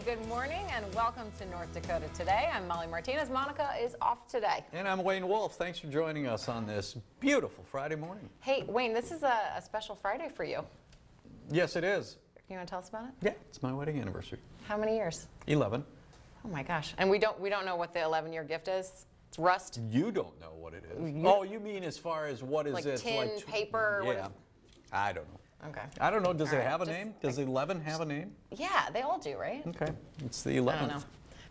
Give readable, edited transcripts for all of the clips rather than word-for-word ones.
good morning and welcome to North Dakota Today. I'm Molly Martinez. Monica is off today. And I'm Wayne Wolf. Thanks for joining us on this beautiful Friday morning. Hey, Wayne, this is a special Friday for you. Yes, it is. You want to tell us about it? Yeah, it's my wedding anniversary. How many years? 11. Oh my gosh. And we don't know what the 11-year gift is? It's rust? You don't know what it is. Oh, you mean as far as what is like it? Tin, like paper? Yeah. I don't know. Okay. I don't know. Does it right, have a name? Does 11 have a name? Yeah, they all do, right? Okay. It's the 11th. I don't know.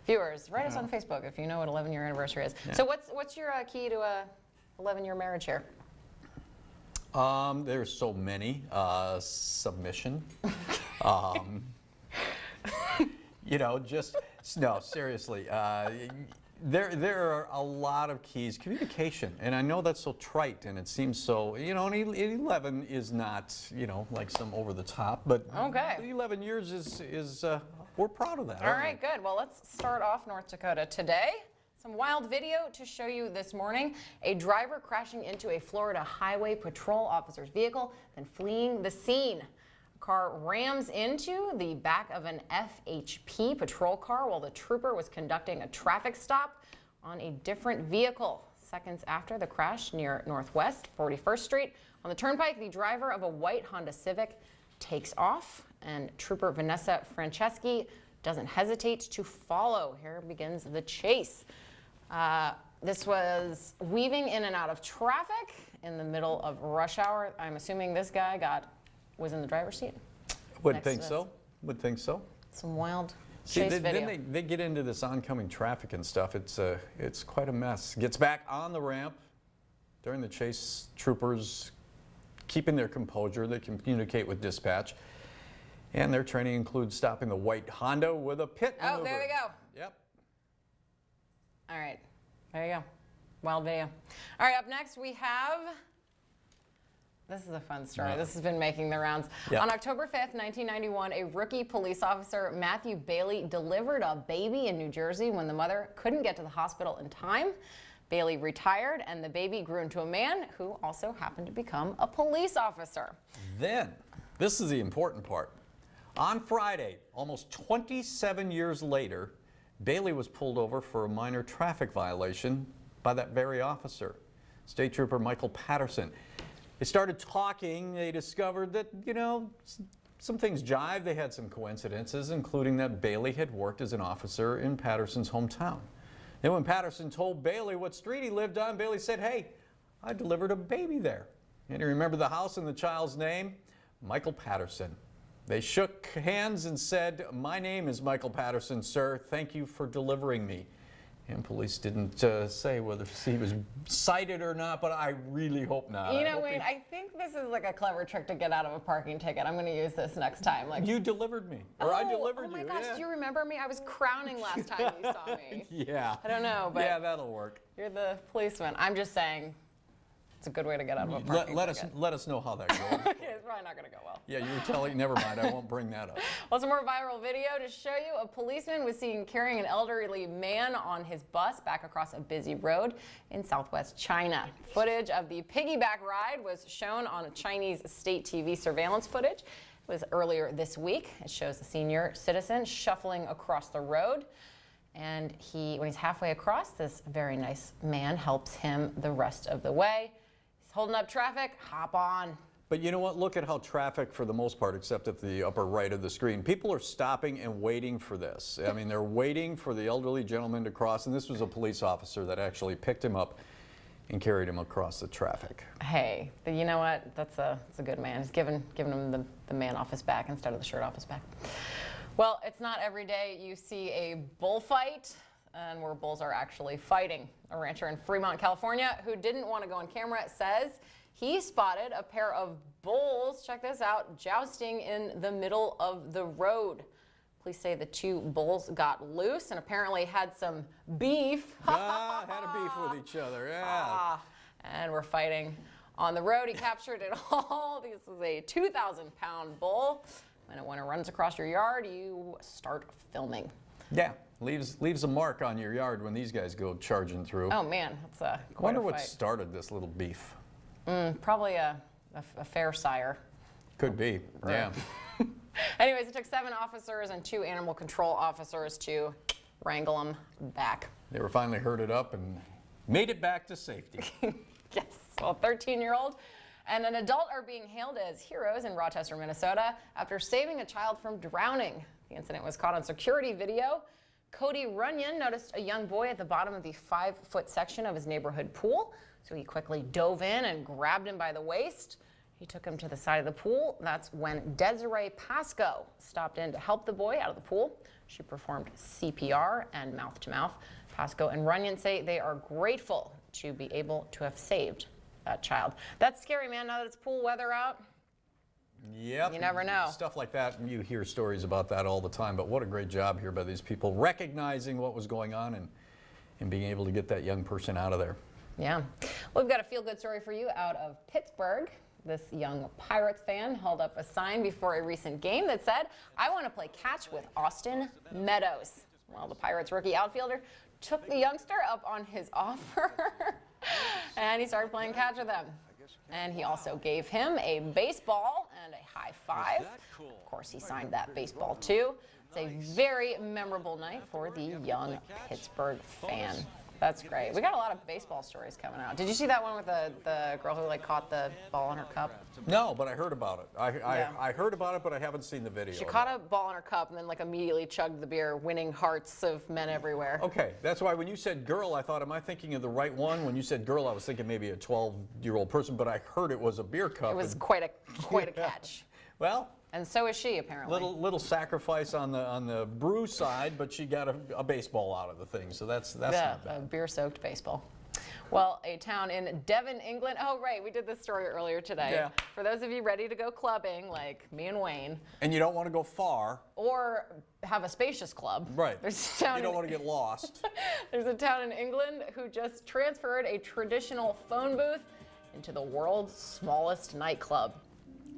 Viewers, write us on Facebook if you know what 11-year anniversary is. Yeah. So what's your key to a 11-year marriage here? There's so many. Submission. You know, just, no, seriously. There are a lot of keys. Communication, and I know that's so trite, and it seems so, you know, and 11 is not, you know, like some over the top, but Okay. 11 years is we're proud of that. All right, good. Well, let's start off North Dakota today. Some wild video to show you this morning. A driver crashing into a Florida Highway Patrol officer's vehicle, then fleeing the scene. A car rams into the back of an FHP patrol car while the trooper was conducting a traffic stop on a different vehicle. Seconds after the crash near Northwest 41st Street on the Turnpike, the driver of a white Honda Civic takes off, and Trooper Vanessa Franceschi doesn't hesitate to follow. Here begins the chase. This was weaving in and out of traffic in the middle of rush hour. I'm assuming this guy was in the driver's seat. Would think so. Would think so. Some wild See, chase video. then they get into this oncoming traffic and stuff. It's quite a mess. Gets back on the ramp during the chase. Troopers keeping their composure. They communicate with dispatch, and their training includes stopping the white Honda with a pit maneuver. Oh, there they go. Yep. All right, there you go. Wild video. All right, up next we have. This is a fun story. This has been making the rounds. Yeah. On October 5th, 1991, a rookie police officer, Matthew Bailey, delivered a baby in New Jersey when the mother couldn't get to the hospital in time. Bailey retired, and the baby grew into a man who also happened to become a police officer. Then, this is the important part. On Friday, almost 27 years later, Bailey was pulled over for a minor traffic violation by that very officer, State Trooper Michael Patterson. They started talking. They discovered that, you know, some things jive. They had some coincidences, including that Bailey had worked as an officer in Patterson's hometown. Then when Patterson told Bailey what street he lived on, Bailey said, "Hey, I delivered a baby there." And you remember the house and the child's name? Michael Patterson. They shook hands and said, "My name is Michael Patterson, sir. Thank you for delivering me." And police didn't say whether he was cited or not, but I really hope not. You know, Wayne, I think this is like a clever trick to get out of a parking ticket. I'm going to use this next time. Like, you delivered me, or I delivered you. Oh my gosh, yeah. do you remember me? I was crowning last time you saw me. Yeah. I don't know, but yeah, that'll work. You're the policeman. I'm just saying it's a good way to get out of a parking ticket. Let us know how that goes. Okay, it's probably not going to go well. Yeah, you were telling. Never mind. I won't bring that up. Well, some more viral video to show you. A policeman was seen carrying an elderly man on his bus back across a busy road in southwest China. Footage of the piggyback ride was shown on Chinese state TV surveillance footage. It was earlier this week. It shows a senior citizen shuffling across the road. And when he's halfway across, this very nice man helps him the rest of the way. He's holding up traffic. Hop on. But you know what? Look at how traffic, for the most part, except at the upper right of the screen, people are stopping and waiting for this. I mean, they're waiting for the elderly gentleman to cross, and this was a police officer that actually picked him up and carried him across the traffic. Hey, you know what? That's a good man. He's giving him the man off his back instead of the shirt off his back. Well, it's not every day you see a bullfight and where bulls are actually fighting. A rancher in Fremont, California, who didn't want to go on camera, says he spotted a pair of bulls, check this out, jousting in the middle of the road. Police say the two bulls got loose and apparently had some beef. Had a beef with each other, yeah. And we're fighting on the road. He captured it all. This is a 2,000-pound bull. When it runs across your yard, you start filming. Yeah, leaves a mark on your yard when these guys go charging through. Oh man, that's I quite wonder a what fight. started this little beef. Probably a fair sire. Could be, yeah. Anyways, it took 7 officers and 2 animal control officers to wrangle him back. They were finally herded up and made it back to safety. Yes. Well, a 13-year-old and an adult are being hailed as heroes in Rochester, Minnesota after saving a child from drowning. The incident was caught on security video. Cody Runyon noticed a young boy at the bottom of the 5-foot section of his neighborhood pool, so he quickly dove in and grabbed him by the waist. He took him to the side of the pool. That's when Desiree Pasco stopped in to help the boy out of the pool. She performed CPR and mouth-to-mouth. Pasco and Runyon say they are grateful to be able to have saved that child. That's scary, man, now that it's pool weather out. Yep. You never know. Stuff like that, you hear stories about that all the time, but what a great job here by these people recognizing what was going on and being able to get that young person out of there. Yeah. Well, we've got a feel-good story for you out of Pittsburgh. This young Pirates fan held up a sign before a recent game that said, "I want to play catch with Austin Meadows." Well, the Pirates rookie outfielder took the youngster up on his offer and he started playing catch with him. And he also gave him a baseball and a high five. Of course, he signed that baseball too. It's a very memorable night for the young Pittsburgh fan. That's great. We got a lot of baseball stories coming out. Did you see that one with the girl who caught the ball in her cup? No, but I heard about it. I heard about it, but I haven't seen the video. She caught a ball in her cup and then immediately chugged the beer, winning hearts of men everywhere. Okay, that's why when you said girl, I thought, am I thinking of the right one? When you said girl, I was thinking maybe a 12-year-old person, but I heard it was a beer cup. It was quite a catch. Well. And so is she, apparently. Little sacrifice on the brew side, but she got a baseball out of the thing, so that's not bad. A beer-soaked baseball. Well, a town in Devon, England. Oh, right, we did this story earlier today. Yeah. For those of you ready to go clubbing, like me and Wayne. And you don't want to go far. Or have a spacious club. Right. There's a town you don't want to get lost. There's a town in England who just transferred a traditional phone booth into the world's smallest nightclub.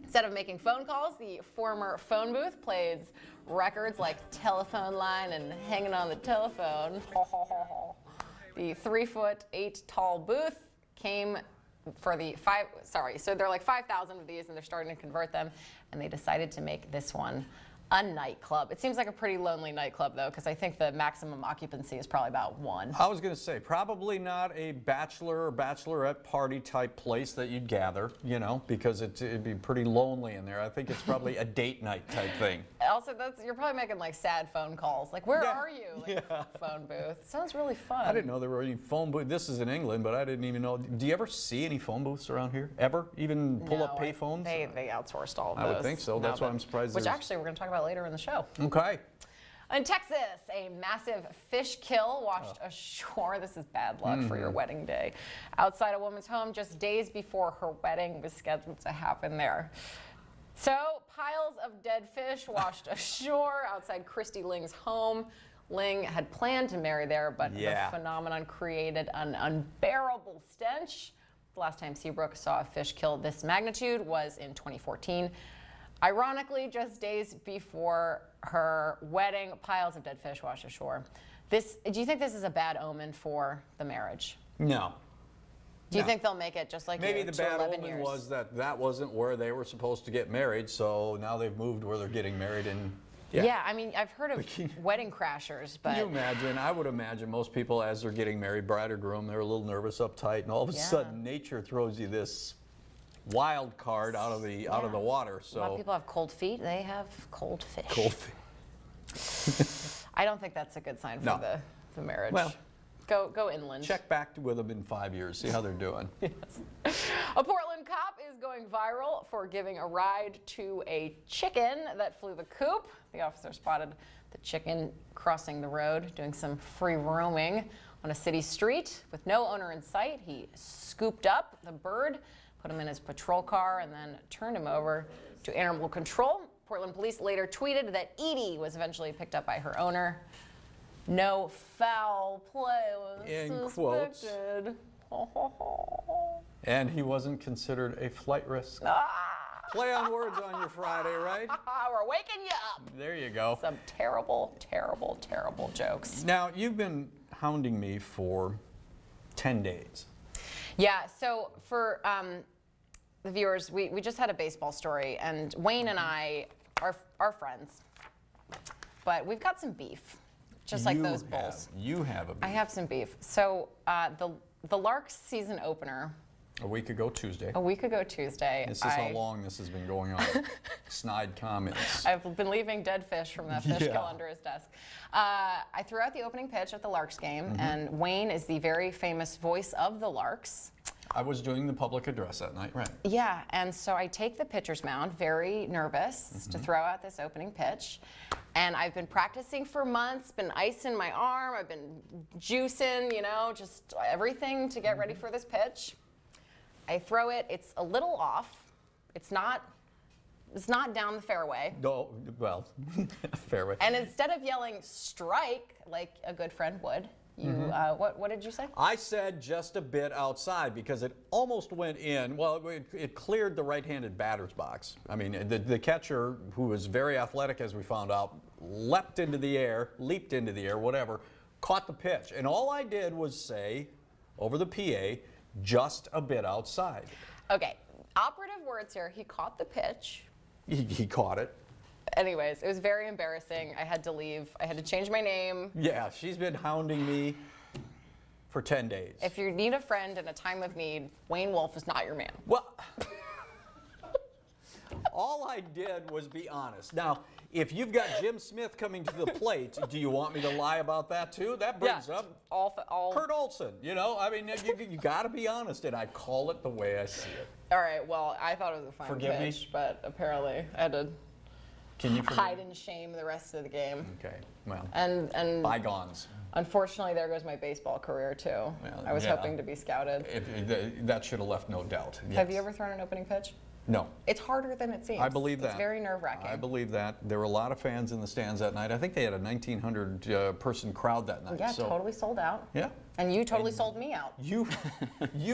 Instead of making phone calls, the former phone booth plays records like Telephone Line and Hanging on the Telephone. The 3'8" tall booth came for so there are like 5,000 of these and they're starting to convert them, and they decided to make this one a nightclub. It seems like a pretty lonely nightclub though, because I think the maximum occupancy is probably about 1. I was going to say, probably not a bachelor or bachelorette party type place that you'd gather, because it'd be pretty lonely in there. I think it's probably a date night type thing. Also, you're probably making like sad phone calls. Like, where are you? Phone booth. Sounds really fun. I didn't know there were any phone booths. This is in England, but I didn't even know. Do you ever see any phone booths around here? Ever? Even pull up pay phones? They outsourced all of those. I would think so. That's why I'm surprised. Which actually we're going to talk about later in the show. Okay. In Texas, a massive fish kill washed ashore. This is bad luck for your wedding day. Outside a woman's home just days before her wedding was scheduled to happen there. So, piles of dead fish washed ashore outside Christy Ling's home. Ling had planned to marry there, but the phenomenon created an unbearable stench. The last time Seabrook saw a fish kill this magnitude was in 2014. Ironically, just days before her wedding, piles of dead fish washed ashore. Do you think this is a bad omen for the marriage? No. Do you think they'll make it just like maybe you, the to bad 11 omen years? was that wasn't where they were supposed to get married, so now they've moved where they're getting married, and yeah, I mean, I've heard of wedding crashers, but... Can you imagine? I would imagine most people, as they're getting married, bride or groom, they're a little nervous, uptight, and all of a sudden nature throws you this wild card out of the water. So a lot of people have cold feet. They have cold fish. Cold feet. I don't think that's a good sign for the marriage. Well, go inland. Check back with them in 5 years. See how they're doing. Yes. A Portland cop is going viral for giving a ride to a chicken that flew the coop. The officer spotted the chicken crossing the road, doing some free roaming on a city street with no owner in sight. He scooped up the bird, put him in his patrol car, and then turned him over to animal control. Portland police later tweeted that Edie was eventually picked up by her owner. No foul play was suspected. And he wasn't considered a flight risk. Play on words on your Friday, right? We're waking you up. There you go. Some terrible, terrible, terrible jokes. Now, you've been hounding me for 10 days. Yeah, so for the viewers, we just had a baseball story, and Wayne and I, our friends. But we've got some beef, just like those bulls. You have a beef. I have some beef. So the Larks season opener. A week ago Tuesday. A week ago Tuesday. This is how long this has been going on. Snide comments. I've been leaving dead fish from that fish kill under his desk. I threw out the opening pitch at the Larks game, and Wayne is the very famous voice of the Larks. I was doing the public address that night, right? Yeah, and so I take the pitcher's mound, very nervous to throw out this opening pitch. And I've been practicing for months, been icing my arm, I've been juicing, you know, just everything to get ready for this pitch. I throw it, it's a little off. It's not down the fairway. No, well, fairway. And instead of yelling strike like a good friend would, you what did you say? I said just a bit outside because it almost went in. Well, it cleared the right-handed batter's box. I mean, the catcher, who was very athletic as we found out, leapt into the air, whatever, caught the pitch. And all I did was say over the PA, just a bit outside. Okay, operative words here. He caught the pitch. He caught it. Anyways, it was very embarrassing. I had to leave. I had to change my name. Yeah, she's been hounding me for 10 days. If you need a friend in a time of need, Wayne Wolf is not your man. Well, all I did was be honest. Now, if you've got Jim Smith coming to the plate, do you want me to lie about that too? That brings up all Kurt Olson. You know, I mean, you got to be honest, and I call it the way I see it. All right. Well, I thought it was a fine pitch, but apparently I had to hide in shame the rest of the game. Okay. Well. And bygones. Unfortunately, there goes my baseball career too. Well, I was hoping to be scouted. That should have left no doubt. Yes. Have you ever thrown an opening pitch? No. It's harder than it seems. I believe that. It's very nerve-wracking. I believe that. There were a lot of fans in the stands that night. I think they had a 1,900 person crowd that night. Yeah, so, totally sold out. Yeah. And you totally sold me out. You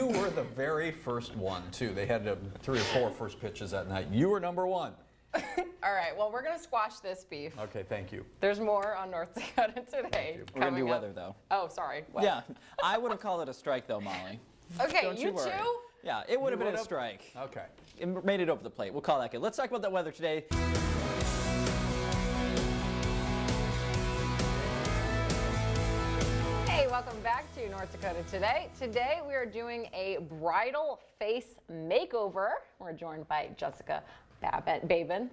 were the very first one, too. They had 3 or 4 first pitches that night. You were number 1. All right, well, we're going to squash this beef. Okay, thank you. There's more on North Dakota today. We're going to do weather, though. Oh, sorry. Yeah, I wouldn't call it a strike, though, Molly. Okay, Don't you worry. too? Yeah, it would have been a strike. Okay. It made it over the plate. We'll call that good. Let's talk about the weather today. Hey, welcome back to North Dakota Today. Today we are doing a bridal face makeover. We're joined by Jessica Babin,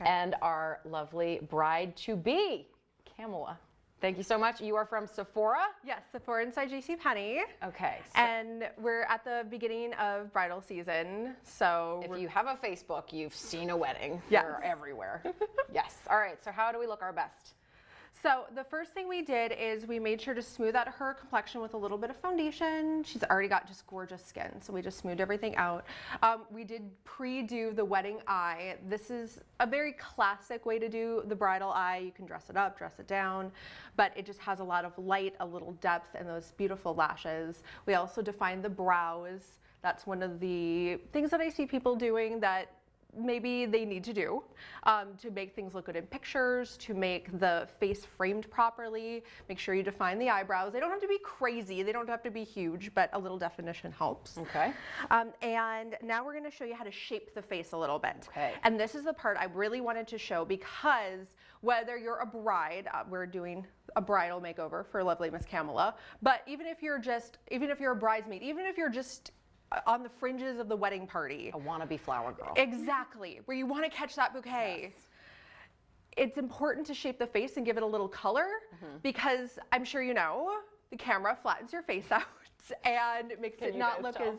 and our lovely bride-to-be, Kamala. Thank you so much. You are from Sephora? Yes, Sephora inside JCPenney. Okay. And we're at the beginning of bridal season, so if you have a Facebook, you've seen a wedding. Yes. They're everywhere. Yes. All right, so how do we look our best? So the first thing we did is we made sure to smooth out her complexion with a little bit of foundation. She's already got just gorgeous skin, so we just smoothed everything out. We did pre-do the wedding eye. This is a very classic way to do the bridal eye. You can dress it up, dress it down, but it just has a lot of light, a little depth, and those beautiful lashes. We also defined the brows. That's one of the things that I see people doing that maybe they need to do to make things look good in pictures, to make the face framed properly. Make sure you define the eyebrows. They don't have to be crazy. They don't have to be huge, but a little definition helps. Okay. And now we're going to show you how to shape the face a little bit. Okay. And this is the part I really wanted to show because whether you're a bride, we're doing a bridal makeover for lovely Miss Kamala, but even if you're a bridesmaid, even if you're just on the fringes of the wedding party. A wannabe flower girl. Exactly, where you want to catch that bouquet. Yes. It's important to shape the face and give it a little color because I'm sure you know, the camera flattens your face out and makes it not look as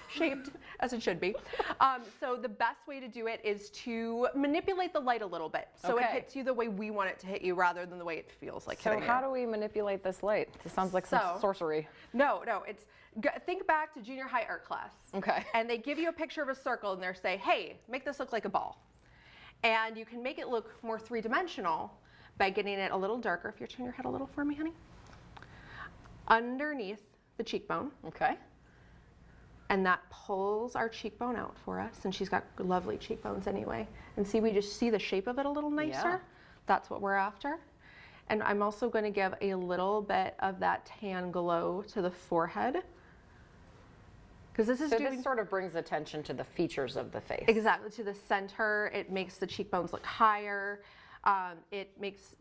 shaped as it should be. So the best way to do it is to manipulate the light a little bit so it hits you the way we want it to hit you rather than the way it feels like hitting you. So how do we manipulate this light? This sounds like some sorcery. No, it's think back to junior high art class. Okay. And they give you a picture of a circle and they say, hey, make this look like a ball. And you can make it look more three-dimensional by getting it a little darker. If you turn your head a little for me, honey. Underneath the cheekbone. Okay. And that pulls our cheekbone out for us. And she's got lovely cheekbones anyway. And see, we just see the shape of it a little nicer. Yeah. That's what we're after. And I'm also going to give a little bit of that tan glow to the forehead. Because this is So doing this sort of brings attention to the features of the face. exactly to the center. It makes the cheekbones look higher. It makes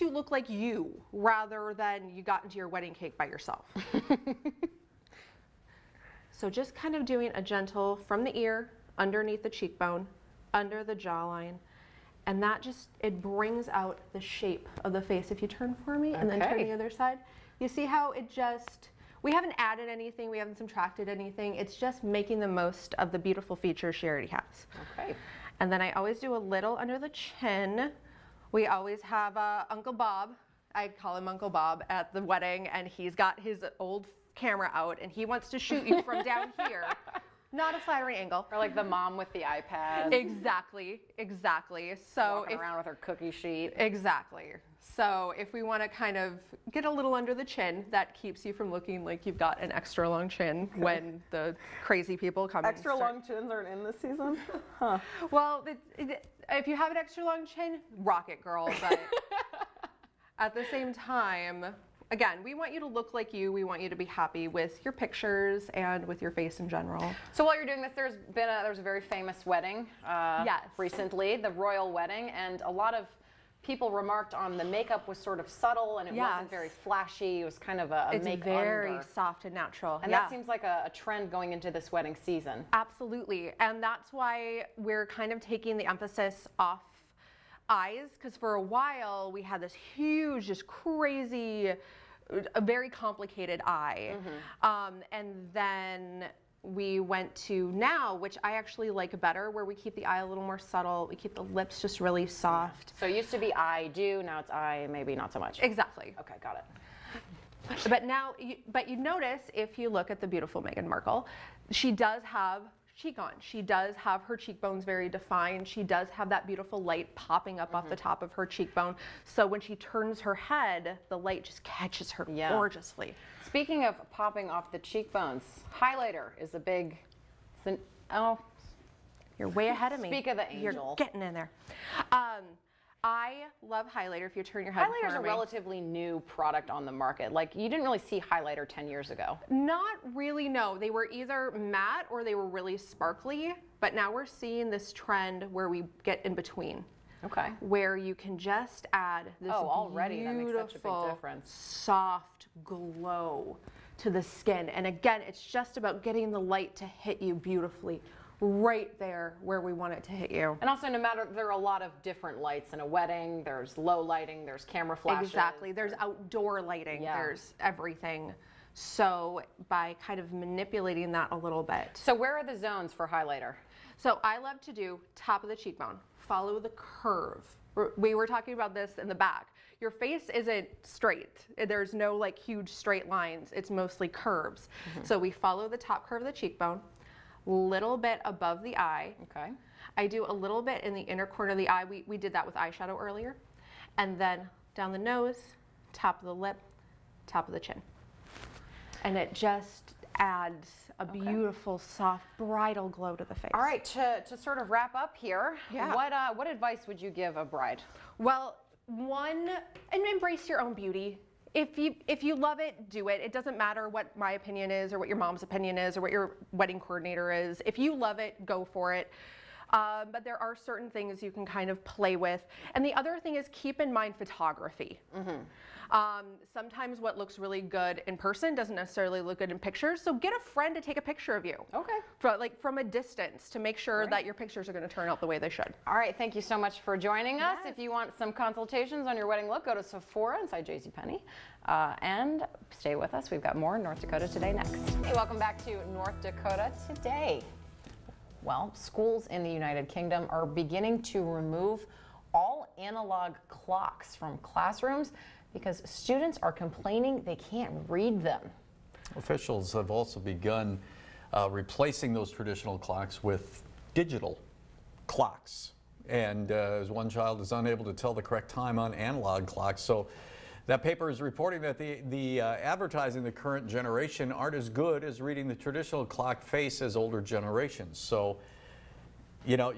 you look like you rather than you got into your wedding cake by yourself. So just kind of doing a gentle from the ear, underneath the cheekbone, under the jawline. And that just, it brings out the shape of the face. If you turn for me and then turn the other side, you see how it just, we haven't added anything, we haven't subtracted anything. It's just making the most of the beautiful features she already has. Okay. And then I always do a little under the chin. We always have Uncle Bob, I call him Uncle Bob, at the wedding, and he's got his old camera out and he wants to shoot you from down here. Not a flattering angle. Or like the mom with the iPad. Exactly, exactly. So Walking around with her cookie sheet. exactly. So if we want to kind of get a little under the chin, that keeps you from looking like you've got an extra long chin when the crazy people come. Extra long chins aren't in this season? Huh. Well, if you have an extra long chin, rock it, girl. But at the same time, again, we want you to look like you. We want you to be happy with your pictures and with your face in general. So while you're doing this, there's a very famous wedding recently, the royal wedding, and a lot of people remarked on the makeup was sort of subtle and it wasn't very flashy. It was kind of a It's make very under. soft and natural. And that seems like a trend going into this wedding season. Absolutely. And that's why we're kind of taking the emphasis off eyes, because for a while we had this huge, just crazy, a very complicated eye. And then we went to now, which I actually like better, where we keep the eye a little more subtle. We keep the lips just really soft. So it used to be I do, now it's I, maybe not so much. Exactly. Okay, got it. But now, you notice if you look at the beautiful Meghan Markle, she does have cheek on. She does have her cheekbones very defined. She does have that beautiful light popping up off the top of her cheekbone. So when she turns her head, the light just catches her gorgeously. Speaking of popping off the cheekbones, highlighter is a big, You're way ahead of me. Speak of the angel. You're getting in there. I love highlighter. If you turn your head highlighter's for a me. relatively new product on the market. Like, you didn't really see highlighter 10 years ago. Not really, no. They were either matte or they were really sparkly, but now we're seeing this trend where we get in between. Okay. Where you can just add this already that makes such a big beautiful, difference. soft glow to the skin. And again, it's just about getting the light to hit you beautifully right there where we want it to hit you. And also, no matter, there are a lot of different lights in a wedding. There's low lighting, there's camera flashes. Exactly. There's outdoor lighting. There's everything. So by kind of manipulating that a little bit. So where are the zones for highlighter? So I love to do top of the cheekbone. Follow the curve. We were talking about this in the back. Your face isn't straight. There's no like huge straight lines. It's mostly curves. So we follow the top curve of the cheekbone, little bit above the eye. Okay. I do a little bit in the inner corner of the eye. We did that with eyeshadow earlier. And then down the nose, top of the lip, top of the chin. And it just adds a beautiful, soft, bridal glow to the face. All right, to sort of wrap up here, what advice would you give a bride? Well, one, and embrace your own beauty. If you love it, do it. It doesn't matter what my opinion is or what your mom's opinion is or what your wedding coordinator is. If you love it, go for it. But there are certain things you can kind of play with. And the other thing is keep in mind photography. Sometimes what looks really good in person doesn't necessarily look good in pictures. So get a friend to take a picture of you. Okay. From a distance to make sure that your pictures are going to turn out the way they should. All right, thank you so much for joining us. If you want some consultations on your wedding look, go to Sephora inside JCPenney. And stay with us. We've got more North Dakota Today next. Hey, welcome back to North Dakota Today. Well, schools in the United Kingdom are beginning to remove all analog clocks from classrooms because students are complaining they can't read them. Officials have also begun replacing those traditional clocks with digital clocks. And as one child is unable to tell the correct time on analog clocks. So that paper is reporting that the advertising the current generation aren't as good as reading the traditional clock face as older generations. So, you know,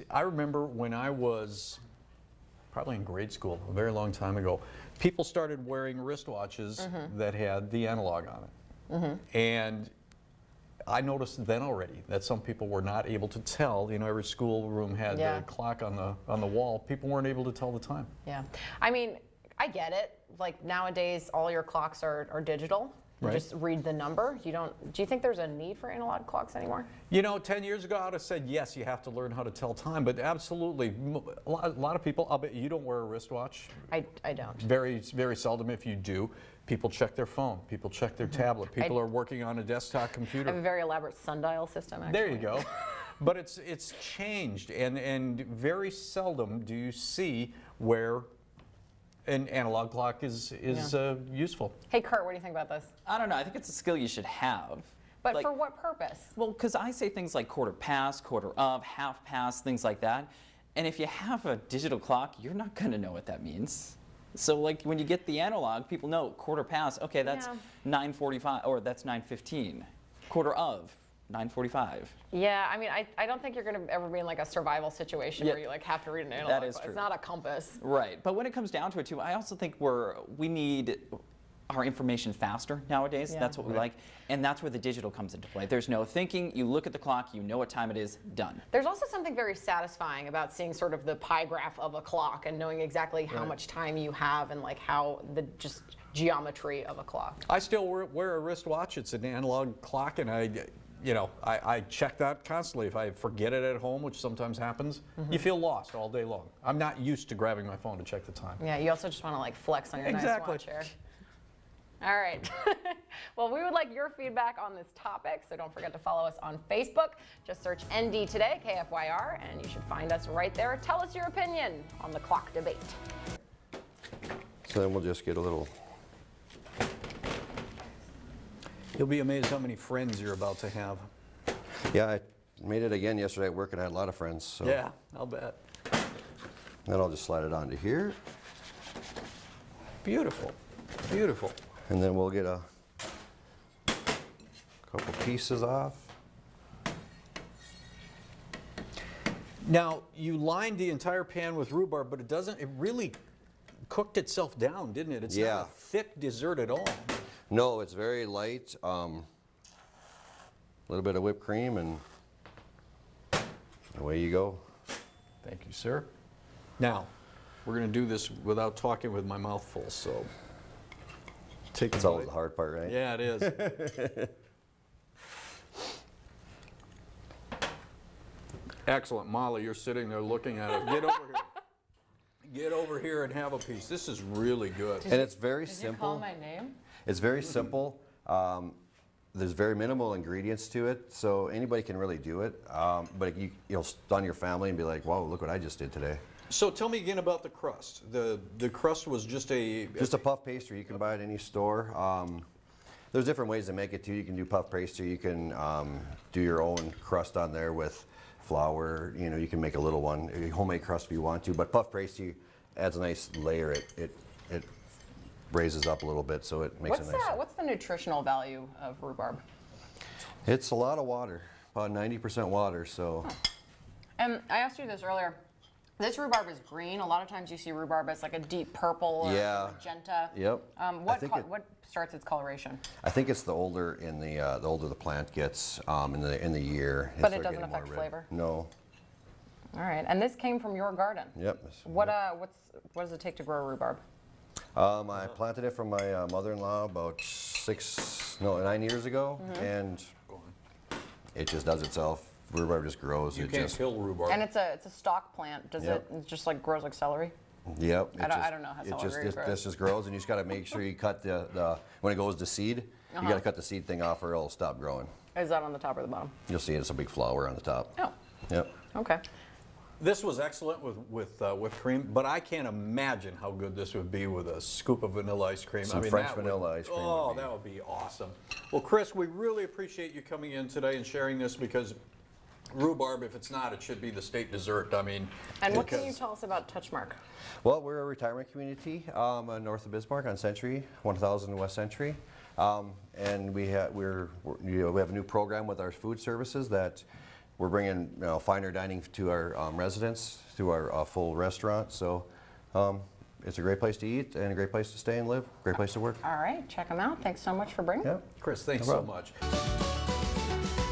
I remember when I was probably in grade school, a very long time ago, people started wearing wristwatches that had the analog on it. And I noticed then already that some people were not able to tell. You know, every schoolroom had Yeah. a clock on the wall. People weren't able to tell the time. Yeah. I mean, I get it. Like nowadays, all your clocks are digital. You Right. just read the number. You don't. Do you think there's a need for analog clocks anymore? You know, 10 years ago, I would have said, yes, you have to learn how to tell time, but absolutely, a lot of people, I'll bet you don't wear a wristwatch. I don't. Very, very seldom if you do. People check their phone, people check their tablet, people are working on a desktop I have a computer. very elaborate sundial system, actually. There you go. But it's changed, and very seldom do you see where an analog clock is useful. Hey, Kurt, what do you think about this? I don't know. I think it's a skill you should have. But Like- for what purpose? Well, because I say things like quarter past, quarter of, half past, things like that. And if you have a digital clock, you're not going to know what that means. So like when you get the analog, people know quarter past, okay, that's Yeah. 9:45, or that's 9:15. Quarter of, 9:45. Yeah, I mean, I don't think you're going to ever be in like a survival situation Yeah, where you like have to read an analog. is It's true. not a compass. Right, but when it comes down to it too, I also think we need our information faster nowadays. Yeah. That's what we like, and that's where the digital comes into play. There's no thinking. You look at the clock, you know what time it is, done. There's also something very satisfying about seeing sort of the pie graph of a clock and knowing exactly how much time you have and like how the just geometry of a clock. I still wear a wristwatch. It's an analog clock, and I check that constantly. If I forget it at home, which sometimes happens, you feel lost all day long. I'm not used to grabbing my phone to check the time. Yeah, you also just want to like flex on your Exactly. nice watch here. All right. Well, we would like your feedback on this topic, so don't forget to follow us on Facebook. Just search ND Today, KFYR, and you should find us right there. Tell us your opinion on the clock debate. So then we'll just get a little, You'll be amazed how many friends you're about to have. yeah, I made it again yesterday at work and I had a lot of friends. So Yeah, I'll bet. then I'll just slide it onto here Beautiful, beautiful. and then we'll get a couple pieces off. Now, you lined the entire pan with rhubarb, but it really cooked itself down, didn't it? It's Yeah. not a thick dessert at all. No, it's very light. A little bit of whipped cream and away you go. Thank you, sir. Now, we're going to do this without talking with my mouth full, so take a That's always bite. the hard part, right? Yeah, it is. Excellent. Molly, you're sitting there looking at it. Get over here. Get over here and have a piece. This is really good. And it's very Did you call simple. my name? It's very simple. There's very minimal ingredients to it, so anybody can really do it. But you'll stun your family and be like, "Wow, look what I just did today!" So tell me again about the crust. The crust was just a... Just a puff pastry. You can buy it at any store. There's different ways to make it too. You can do puff pastry. You can do your own crust on there with flour. You know, you can make a little one, a homemade crust if you want to. But puff pastry adds a nice layer. It raises up a little bit, so it makes it nicer. What's the nutritional value of rhubarb? It's a lot of water, about 90% water. So And I asked you this earlier. This rhubarb is green. A lot of times you see rhubarb as like a deep purple or Yeah. magenta. Yep. What starts its coloration? I think it's the older the older the plant gets in the year. But it start doesn't getting more affect red. flavor? No. All right. And this came from your garden. Yep. What does it take to grow rhubarb? I planted it from my mother-in-law about 9 years ago, Mm-hmm. and it just does itself. Rhubarb just grows. You it can't just, kill rhubarb. And it's a stalk plant. Does Yep. it just like grows like celery? Yep. I don't know how celery grows. This just grows, and you just got to make sure you cut the when it goes to seed, you got to cut the seed thing off, or it'll stop growing. Is that on the top or the bottom? You'll see it's a big flower on the top. Oh, Yep. okay. This was excellent with whipped cream, but I can't imagine how good this would be with a scoop of vanilla ice cream. Some I mean, French that would- vanilla ice cream Oh, would be- that would be awesome. Well, Chris, we really appreciate you coming in today and sharing this, because rhubarb, if it's not, it should be the state dessert. I mean, And what can you because- tell us about Touchmark? Well, we're a retirement community north of Bismarck on Century, 1000 West Century. And we have a new program with our food services that we're bringing finer dining to our residents through our full restaurant. So it's a great place to eat and a great place to stay and live, great place to work. All right, check them out. Thanks so much for bringing Yeah. them. Chris, thanks No so problem. much.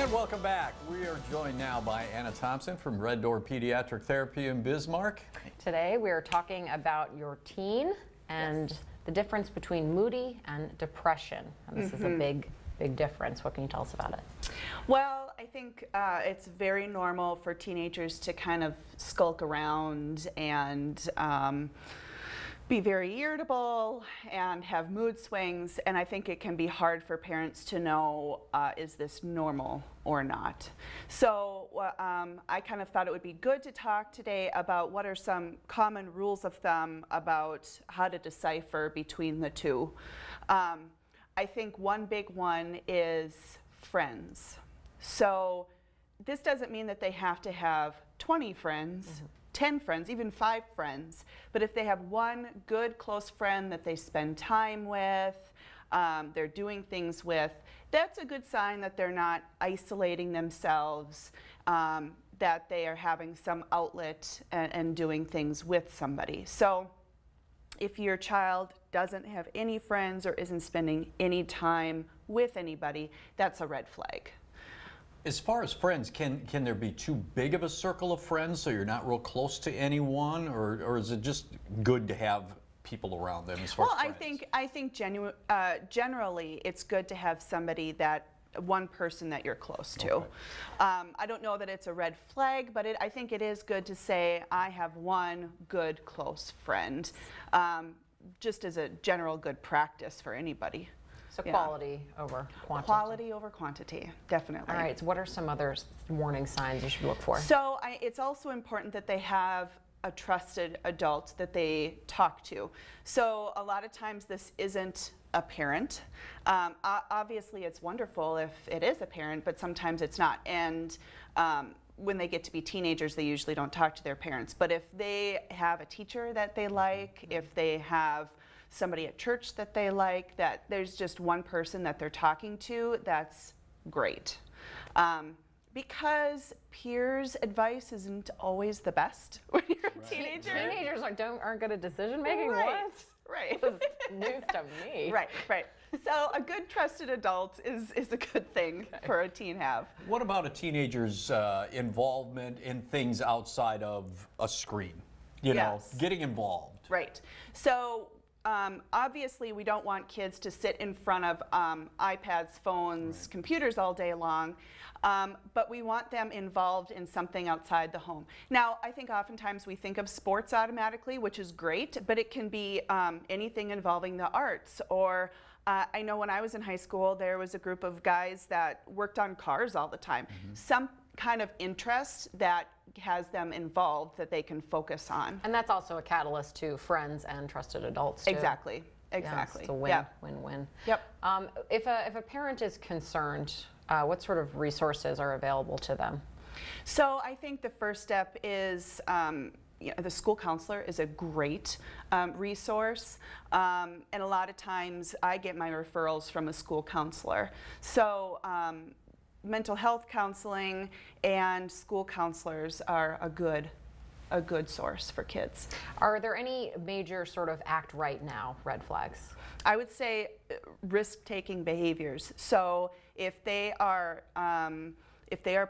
And welcome back. We are joined now by Anna Thompson from Red Door Pediatric Therapy in Bismarck. Today we are talking about your teen and the difference between moody and depression. And this is a big difference. What can you tell us about it? Well, I think it's very normal for teenagers to kind of skulk around and be very irritable and have mood swings, and I think it can be hard for parents to know, is this normal or not? So I kind of thought it would be good to talk today about what are some common rules of thumb about how to decipher between the two. I think one big one is friends. So this doesn't mean that they have to have 20 friends, 10 friends, even 5 friends, but if they have one good close friend that they spend time with, they're doing things with, that's a good sign that they're not isolating themselves, that they are having some outlet and doing things with somebody. So if your child doesn't have any friends or isn't spending any time with anybody, that's a red flag. As far as friends, can there be too big of a circle of friends so you're not real close to anyone, or is it just good to have people around them as far as friends? I think generally it's good to have somebody one person that you're close to. Okay. I don't know that it's a red flag, but I think it is good to say I have one good close friend, just as a general good practice for anybody. So quality over quantity. Quality over quantity, definitely. All right, so what are some other warning signs you should look for? So it's also important that they have a trusted adult that they talk to. So a lot of times this isn't a parent. Obviously it's wonderful if it is a parent, but sometimes it's not. And when they get to be teenagers, they usually don't talk to their parents. But if they have a teacher that they like, if they have somebody at church that they like, that there's just one person that they're talking to, that's great. Because peers' advice isn't always the best when you're a teenager. Teenagers aren't good at decision making? Right. What? Right. This is news to me. Right. So a good trusted adult is a good thing for a teen have. What about a teenager's involvement in things outside of a screen? You know, getting involved. Right. So obviously we don't want kids to sit in front of iPads, phones, computers all day long, but we want them involved in something outside the home. Now, I think oftentimes we think of sports automatically, which is great, but it can be anything involving the arts. Or I know when I was in high school, there was a group of guys that worked on cars all the time. Some kind of interest that has them involved that they can focus on. And that's also a catalyst to friends and trusted adults too. Exactly. Yes, it's a win-win. Yep. If a parent is concerned, what sort of resources are available to them? So I think the first step is the school counselor is a great resource, and a lot of times I get my referrals from a school counselor. So mental health counseling and school counselors are a good source for kids. Are there any major sort of act right now red flags? I would say risk-taking behaviors. So if they are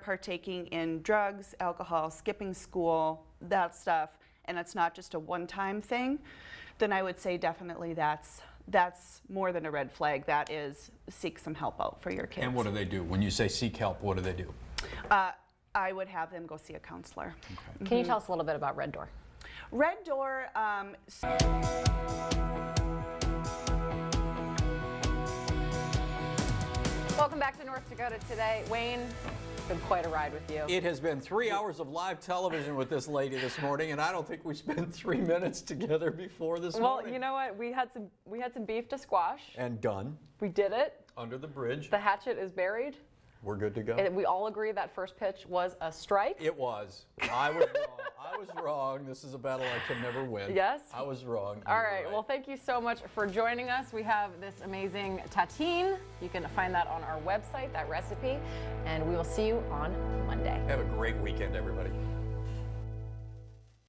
partaking in drugs, alcohol, skipping school, that stuff, and it's not just a one-time thing, then I would say definitely that's more than a red flag. That is, seek some help out for your kids. And what do they do? When you say seek help, what do they do? I would have them go see a counselor. Okay. Can you tell us a little bit about Red Door? Red Door, Welcome back to North Dakota Today. Wayne, it's been quite a ride with you. It has been 3 hours of live television with this lady this morning, and I don't think we spent 3 minutes together before this morning. Well, you know what? We had some beef to squash. And done. We did it. Under the bridge. The hatchet is buried. We're good to go. We all agree that first pitch was a strike. It was. I was wrong. I was wrong. This is a battle I can never win. Yes? I was wrong. All right. Well, thank you so much for joining us. We have this amazing tatine. You can find that on our website, that recipe, and we will see you on Monday. Have a great weekend, everybody.